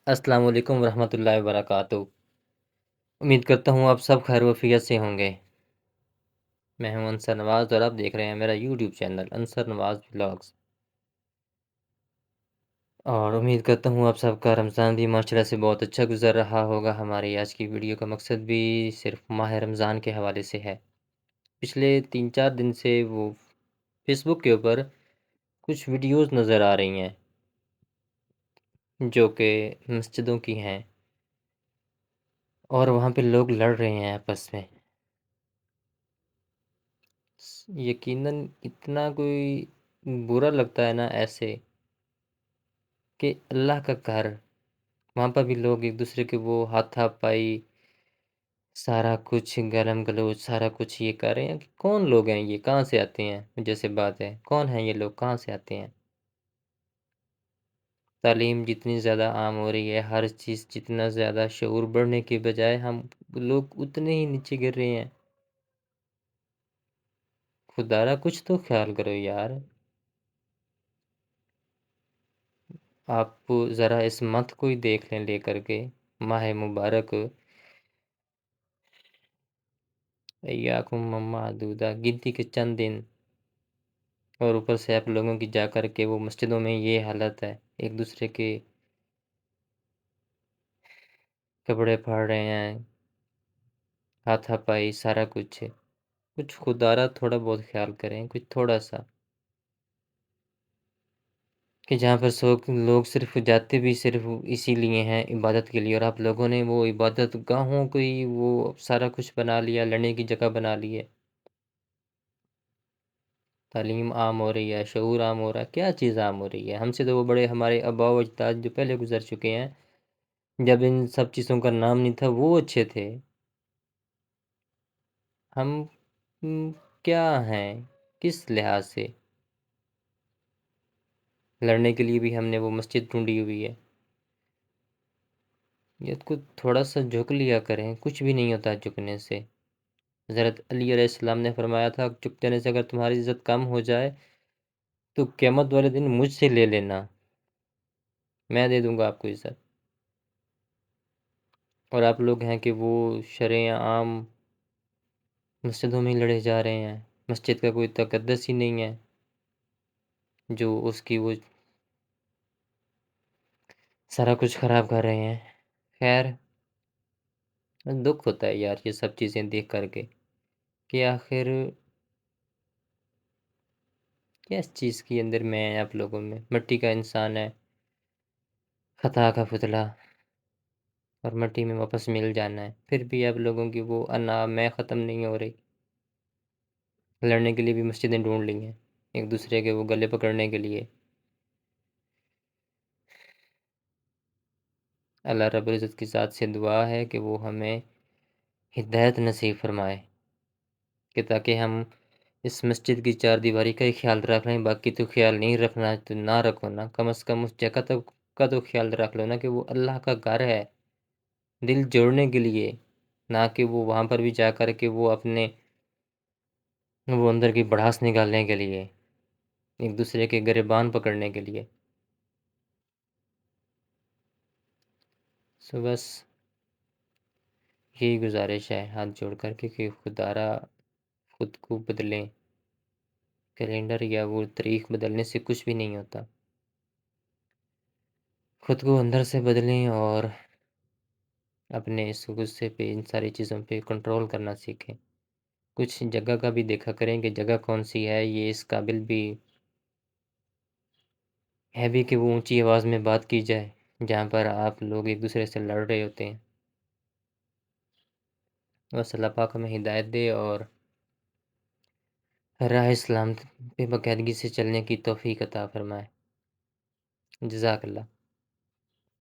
السلام علیکم ورحمۃ اللہ وبرکاتہ۔ امید کرتا ہوں آپ سب خیر و عافیت سے ہوں گے۔ میں ہوں انصر نواز اور آپ دیکھ رہے ہیں میرا یوٹیوب چینل انصر نواز ولاگز، اور امید کرتا ہوں آپ سب کا رمضان بھی ماشاءاللہ سے بہت اچھا گزر رہا ہوگا۔ ہماری آج کی ویڈیو کا مقصد بھی صرف ماہ رمضان کے حوالے سے ہے۔ پچھلے 3-4 دن سے وہ فیس بک کے اوپر کچھ ویڈیوز نظر آ رہی ہیں جو کہ مسجدوں کی ہیں، اور وہاں پہ لوگ لڑ رہے ہیں آپس میں۔ یقیناً اتنا کوئی برا لگتا ہے نا ایسے، کہ اللہ کا گھر، وہاں پر بھی لوگ ایک دوسرے کے وہ ہاتھا پائی، سارا کچھ گلم گلوچ، سارا کچھ یہ کر رہے ہیں کہ کون لوگ ہیں یہ، کہاں سے آتے ہیں؟ جیسے بات ہے، کون ہیں یہ لوگ، کہاں سے آتے ہیں؟ تعلیم جتنی زیادہ عام ہو رہی ہے، ہر چیز جتنا زیادہ شعور بڑھنے کے بجائے ہم لوگ اتنے ہی نیچے گر رہے ہیں۔ خدا را کچھ تو خیال کرو یار۔ آپ ذرا اس منتھ کو ہی دیکھ لیں لے کر کے، ماہ مبارک، ایاکم معدودہ، گنتی کے چند دن، اور اوپر سے آپ لوگوں کی جا کر کے وہ مسجدوں میں یہ حالت ہے، ایک دوسرے کے کپڑے پھاڑ رہے ہیں، ہاتھا پائی، سارا کچھ ہے۔ کچھ خدارہ تھوڑا بہت خیال کریں، کچھ تھوڑا سا، کہ جہاں پر لوگ صرف جاتے بھی صرف اسی لیے ہیں، عبادت کے لیے، اور آپ لوگوں نے وہ عبادت گاہوں کو ہی وہ سارا کچھ بنا لیا، لڑنے کی جگہ بنا لی ہے۔ تعلیم عام ہو رہی ہے، شعور عام ہو رہا ہے، کیا چیز عام ہو رہی ہے؟ ہم سے تو وہ بڑے ہمارے آباء و اجداد جو پہلے گزر چکے ہیں، جب ان سب چیزوں کا نام نہیں تھا، وہ اچھے تھے۔ ہم کیا ہیں کس لحاظ سے؟ لڑنے کے لیے بھی ہم نے وہ مسجد ڈھونڈی ہوئی ہے۔ یہ کو تھوڑا سا جھک لیا کریں، کچھ بھی نہیں ہوتا جھکنے سے۔ حضرت علی علیہ السلام نے فرمایا تھا، جھک جانے سے اگر تمہاری عزت کم ہو جائے تو قیامت والے دن مجھ سے لے لینا، میں دے دوں گا آپ کو عزت۔ اور آپ لوگ ہیں کہ وہ شرع عام مسجدوں میں ہی لڑے جا رہے ہیں، مسجد کا کوئی تقدس ہی نہیں ہے جو اس کی وہ سارا کچھ خراب کر رہے ہیں۔ خیر، دکھ ہوتا ہے یار یہ سب چیزیں دیکھ کر کے، کہ آخر کیا اس چیز کے اندر میں ہے؟ آپ لوگوں میں مٹی کا انسان ہے، خطا کا پتلا، اور مٹی میں واپس مل جانا ہے، پھر بھی آپ لوگوں کی وہ انا میں ختم نہیں ہو رہی۔ لڑنے کے لیے بھی مسجدیں ڈھونڈ لی ہیں، ایک دوسرے کے وہ گلے پکڑنے کے لیے۔ اللہ رب العزت کی ذات سے دعا ہے کہ وہ ہمیں ہدایت نصیب فرمائے، کہ تاکہ ہم اس مسجد کی چار دیواری کا ہی خیال رکھ لیں، باقی تو خیال نہیں رکھنا تو نہ رکھو نا، کم از کم اس جگہ تک کا تو خیال رکھ لو نا، کہ وہ اللہ کا گھر ہے، دل جوڑنے کے لیے، نہ کہ وہ وہاں پر بھی جا کر کے وہ اپنے وہ اندر کی بڑاس نکالنے کے لیے، ایک دوسرے کے گریبان پکڑنے کے لیے۔ سو بس یہی گزارش ہے ہاتھ جوڑ کر کے، کہ خدا را خود کو بدلیں، کیلنڈر یا وہ تاریخ بدلنے سے کچھ بھی نہیں ہوتا۔ خود کو اندر سے بدلیں اور اپنے اس غصے پہ، ان ساری چیزوں پہ کنٹرول کرنا سیکھیں۔ کچھ جگہ کا بھی دیکھا کریں کہ جگہ کون سی ہے، یہ اس قابل بھی ہے بھی کہ وہ اونچی آواز میں بات کی جائے، جہاں پر آپ لوگ ایک دوسرے سے لڑ رہے ہوتے ہیں۔ بس اللہ پاک ہمیں ہدایت دے اور راہ اسلام پہ باقاعدگی سے چلنے کی توفیق عطا فرمائے۔ جزاک اللہ۔